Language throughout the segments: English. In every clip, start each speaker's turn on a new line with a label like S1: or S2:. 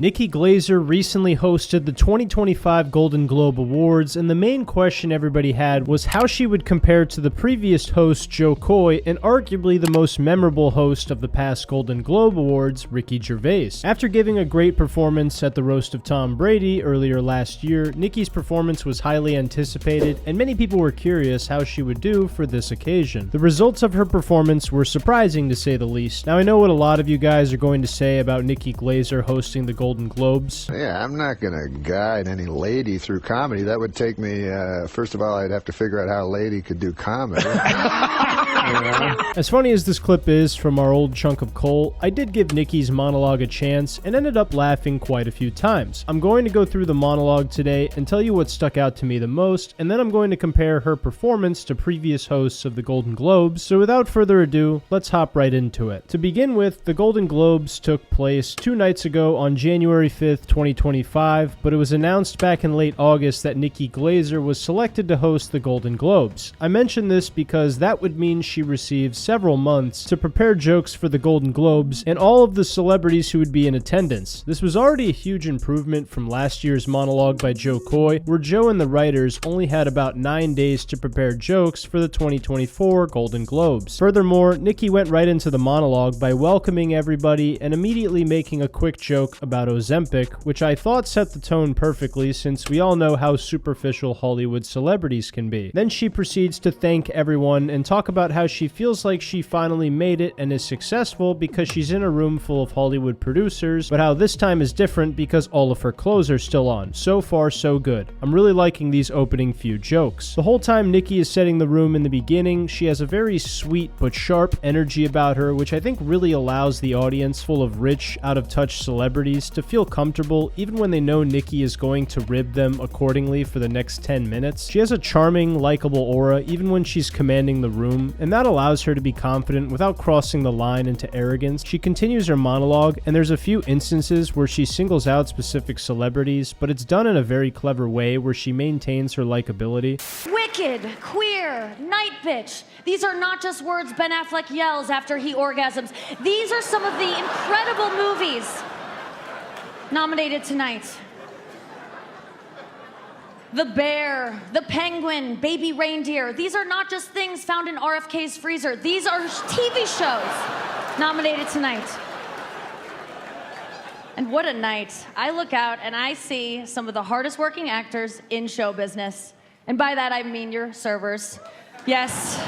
S1: Nikki Glaser recently hosted the 2025 Golden Globe Awards, and the main question everybody had was how she would compare to the previous host, Joe Coy, and arguably the most memorable host of the past Golden Globe Awards, Ricky Gervais. After giving a great performance at the roast of Tom Brady earlier last year, Nikki's performance was highly anticipated, and many people were curious how she would do for this occasion. The results of her performance were surprising to say the least. Now, I know what a lot of you guys are going to say about Nikki Glaser hosting the Golden Globes.
S2: Yeah, I'm not going to guide any lady through comedy. That would take me, first of all, I'd have to figure out how a lady could do comedy.
S1: As funny as this clip is from our old chunk of coal, I did give Nikki's monologue a chance and ended up laughing quite a few times. I'm going to go through the monologue today and tell you what stuck out to me the most, and then I'm going to compare her performance to previous hosts of the Golden Globes. So without further ado, let's hop right into it. To begin with, the Golden Globes took place 2 nights ago on January 5th, 2025, but it was announced back in late August that Nikki Glaser was selected to host the Golden Globes. I mention this because that would mean she received several months to prepare jokes for the Golden Globes and all of the celebrities who would be in attendance. This was already a huge improvement from last year's monologue by Joe Coy, where Joe and the writers only had about 9 days to prepare jokes for the 2024 Golden Globes. Furthermore, Nikki went right into the monologue by welcoming everybody and immediately making a quick joke about Ozempic, which I thought set the tone perfectly since we all know how superficial Hollywood celebrities can be. Then she proceeds to thank everyone and talk about how she feels like she finally made it and is successful because she's in a room full of Hollywood producers, but how this time is different because all of her clothes are still on. So far, so good. I'm really liking these opening few jokes. The whole time Nikki is setting the room in the beginning, she has a very sweet but sharp energy about her, which I think really allows the audience full of rich, out-of-touch celebrities to feel comfortable even when they know Nikki is going to rib them accordingly for the next 10 minutes. She has a charming, likable aura even when she's commanding the room, and that allows her to be confident without crossing the line into arrogance. She continues her monologue, and there's a few instances where she singles out specific celebrities, but it's done in a very clever way where she maintains her likability.
S3: Wicked, queer, night bitch. These are not just words Ben Affleck yells after he orgasms. These are some of the incredible movies nominated tonight. The Bear, The Penguin, Baby Reindeer. These are not just things found in RFK's freezer. These are TV shows nominated tonight. And what a night. I look out and I see some of the hardest working actors in show business. And by that I mean your servers. Yes.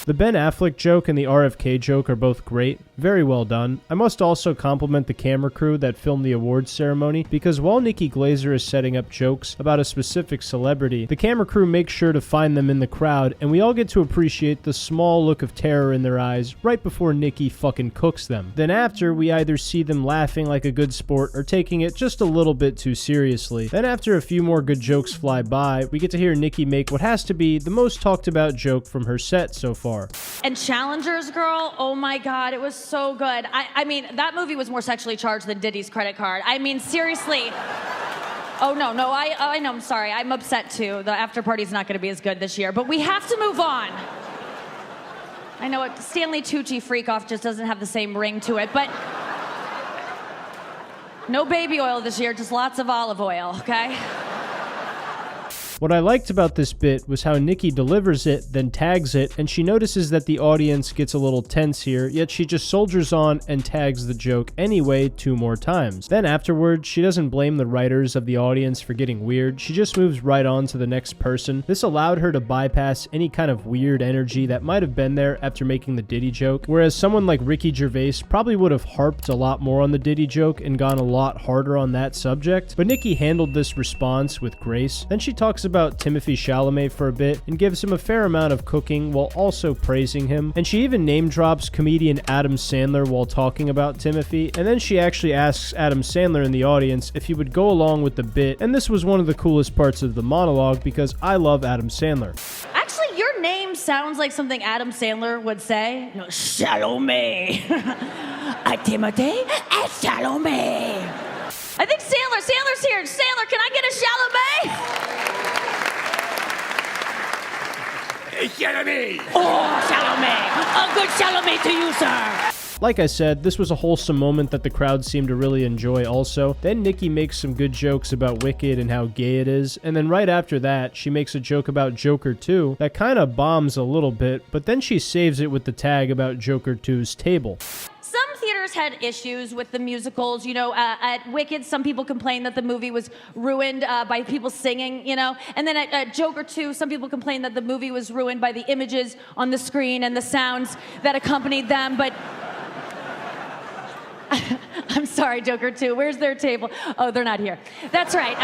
S1: The Ben Affleck joke and the RFK joke are both great, very well done. I must also compliment the camera crew that filmed the awards ceremony, because while Nikki Glaser is setting up jokes about a specific celebrity, the camera crew makes sure to find them in the crowd, and we all get to appreciate the small look of terror in their eyes right before Nikki fucking cooks them. Then after, we either see them laughing like a good sport or taking it just a little bit too seriously. Then after a few more good jokes fly by, we get to hear Nikki make what has to be the most talked about joke from her set so far.
S3: And Challengers Girl, oh my God, it was so good. I mean, that movie was more sexually charged than Diddy's credit card. I mean, seriously. Oh, no, I know, I'm sorry. I'm upset too. The after party's not gonna be as good this year, but we have to move on. I know it, Stanley Tucci Freak-Off just doesn't have the same ring to it, but no baby oil this year, just lots of olive oil, okay?
S1: What I liked about this bit was how Nikki delivers it, then tags it, and she notices that the audience gets a little tense here, yet she just soldiers on and tags the joke anyway 2 more times. Then afterwards, she doesn't blame the writers of the audience for getting weird, she just moves right on to the next person. This allowed her to bypass any kind of weird energy that might have been there after making the Diddy joke, whereas someone like Ricky Gervais probably would have harped a lot more on the Diddy joke and gone a lot harder on that subject, but Nikki handled this response with grace. Then she talks about Timothée Chalamet for a bit and gives him a fair amount of cooking while also praising him, and she even name drops comedian Adam Sandler while talking about Timothy, and then she actually asks Adam Sandler in the audience if he would go along with the bit, and this was one of the coolest parts of the monologue because I love Adam Sandler.
S3: Actually, your name sounds like something Adam Sandler would say. You know, Chalamet. Timothy and Chalamet. I think Sandler's here. Sandler, can I get a Chalamet?
S4: Chalamet!
S3: Oh, Chalamet! A good Chalamet to you, sir!
S1: Like I said, this was a wholesome moment that the crowd seemed to really enjoy also. Then Nikki makes some good jokes about Wicked and how gay it is, and then right after that, she makes a joke about Joker 2 that kind of bombs a little bit, but then she saves it with the tag about Joker 2's table.
S3: Some theaters had issues with the musicals. You know, at Wicked, some people complained that the movie was ruined by people singing, you know. And then at Joker 2, some people complained that the movie was ruined by the images on the screen and the sounds that accompanied them. But I'm sorry, Joker 2. Where's their table? Oh, they're not here. That's right.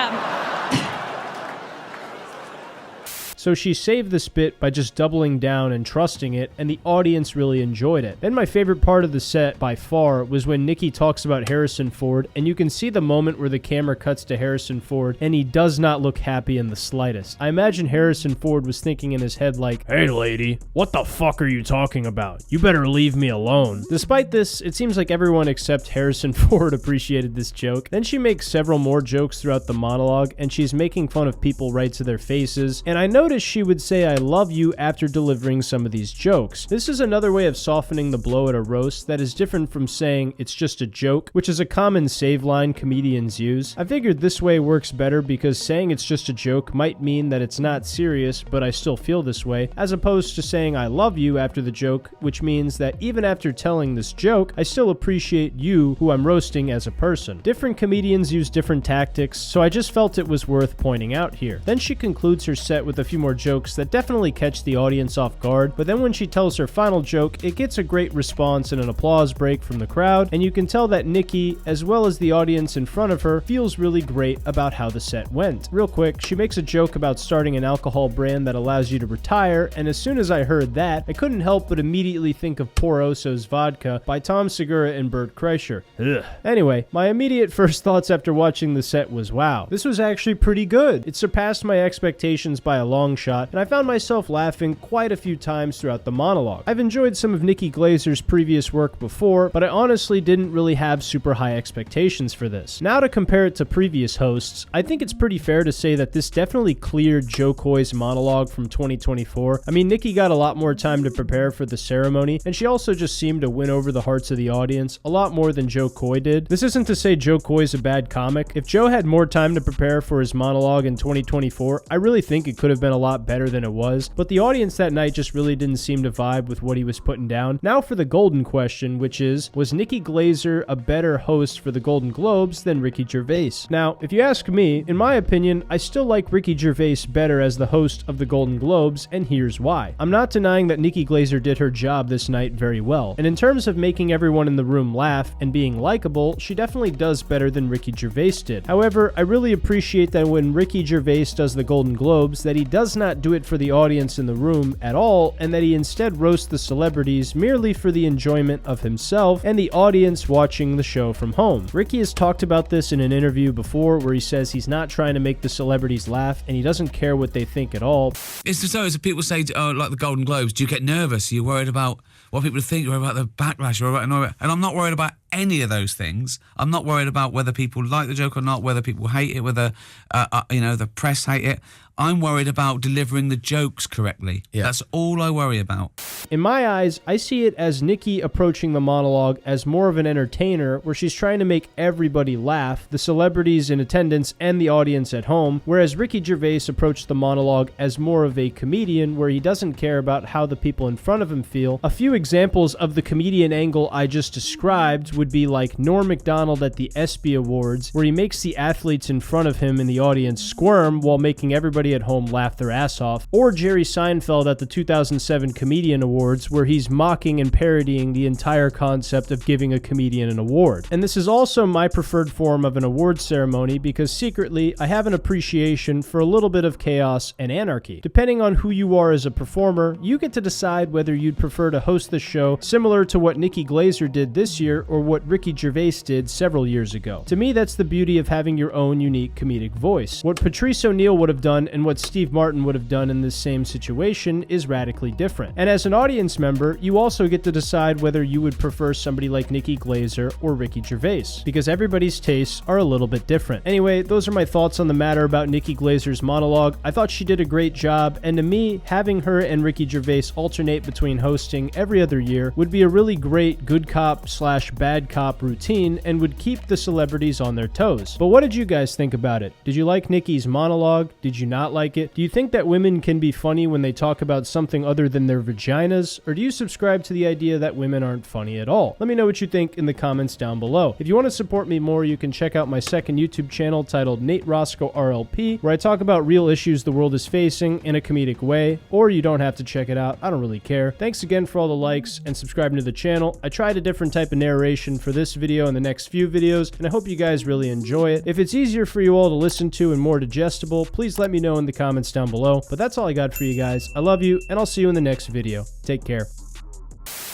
S1: So she saved this bit by just doubling down and trusting it, and the audience really enjoyed it. Then my favorite part of the set, by far, was when Nikki talks about Harrison Ford, and you can see the moment where the camera cuts to Harrison Ford, and he does not look happy in the slightest. I imagine Harrison Ford was thinking in his head like, "Hey lady, what the fuck are you talking about? You better leave me alone." Despite this, it seems like everyone except Harrison Ford appreciated this joke. Then she makes several more jokes throughout the monologue, and she's making fun of people right to their faces, and I noticed she would say "I love you" after delivering some of these jokes. This is another way of softening the blow at a roast that is different from saying "it's just a joke," which is a common save line comedians use. I figured this way works better because saying "it's just a joke" might mean that it's not serious, but I still feel this way, as opposed to saying "I love you" after the joke, which means that even after telling this joke, I still appreciate you, who I'm roasting, as a person. Different comedians use different tactics, so I just felt it was worth pointing out here. Then she concludes her set with a few more jokes that definitely catch the audience off guard, but then when she tells her final joke, it gets a great response and an applause break from the crowd, and you can tell that Nikki, as well as the audience in front of her, feels really great about how the set went. Real quick, she makes a joke about starting an alcohol brand that allows you to retire, and as soon as I heard that, I couldn't help but immediately think of Por Oso's Vodka by Tom Segura and Bert Kreischer. Ugh. Anyway, my immediate first thoughts after watching the set was, wow, this was actually pretty good. It surpassed my expectations by a long shot, and I found myself laughing quite a few times throughout the monologue. I've enjoyed some of Nikki Glaser's previous work before, but I honestly didn't really have super high expectations for this. Now to compare it to previous hosts, I think it's pretty fair to say that this definitely cleared Jo Koy's monologue from 2024. I mean, Nikki got a lot more time to prepare for the ceremony, and she also just seemed to win over the hearts of the audience a lot more than Jo Koy did. This isn't to say Jo Koy's a bad comic. If Joe had more time to prepare for his monologue in 2024, I really think it could have been a lot better than it was, but the audience that night just really didn't seem to vibe with what he was putting down. Now for the golden question, which is, was Nikki Glaser a better host for the Golden Globes than Ricky Gervais? Now, if you ask me, in my opinion, I still like Ricky Gervais better as the host of the Golden Globes, and here's why. I'm not denying that Nikki Glaser did her job this night very well, and in terms of making everyone in the room laugh and being likable, she definitely does better than Ricky Gervais did. However, I really appreciate that when Ricky Gervais does the Golden Globes, that he does not do it for the audience in the room at all, and that he instead roasts the celebrities merely for the enjoyment of himself and the audience watching the show from home. Ricky has talked about this in an interview before where he says he's not trying to make the celebrities laugh and he doesn't care what they think at all.
S4: It's just so, as people say, oh, like the Golden Globes, do you get nervous? Are you worried about what people think? You're worried about the backlash? You're worried about, and I'm not worried about any of those things. I'm not worried about whether people like the joke or not, whether people hate it, whether the press hate it. I'm worried about delivering the jokes correctly. Yeah. That's all I worry about.
S1: In my eyes, I see it as Nikki approaching the monologue as more of an entertainer, where she's trying to make everybody laugh, the celebrities in attendance and the audience at home, whereas Ricky Gervais approached the monologue as more of a comedian, where he doesn't care about how the people in front of him feel. A few examples of the comedian angle I just described would be like Norm Macdonald at the ESPY Awards, where he makes the athletes in front of him in the audience squirm while making everybody at home laugh their ass off, or Jerry Seinfeld at the 2007 Comedian Awards, where he's mocking and parodying the entire concept of giving a comedian an award. And this is also my preferred form of an award ceremony because secretly I have an appreciation for a little bit of chaos and anarchy. Depending on who you are as a performer, you get to decide whether you'd prefer to host the show similar to what Nikki Glaser did this year, or what Ricky Gervais did several years ago. To me, that's the beauty of having your own unique comedic voice. What Patrice O'Neal would have done and what Steve Martin would have done in this same situation is radically different. And as an audience member, you also get to decide whether you would prefer somebody like Nikki Glaser or Ricky Gervais, because everybody's tastes are a little bit different. Anyway, those are my thoughts on the matter about Nikki Glaser's monologue. I thought she did a great job, and to me, having her and Ricky Gervais alternate between hosting every other year would be a really great good cop / bad cop routine and would keep the celebrities on their toes. But what did you guys think about it? Did you like Nikki's monologue? Did you not like it? Do you think that women can be funny when they talk about something other than their vaginas? Or do you subscribe to the idea that women aren't funny at all? Let me know what you think in the comments down below. If you want to support me more, you can check out my second YouTube channel titled Nate Roscoe RLP, where I talk about real issues the world is facing in a comedic way, or you don't have to check it out. I don't really care. Thanks again for all the likes and subscribing to the channel. I tried a different type of narration for this video and the next few videos, and I hope you guys really enjoy it. If it's easier for you all to listen to and more digestible, please let me know in the comments down below. But that's all I got for you guys. I love you, and I'll see you in the next video. Take care.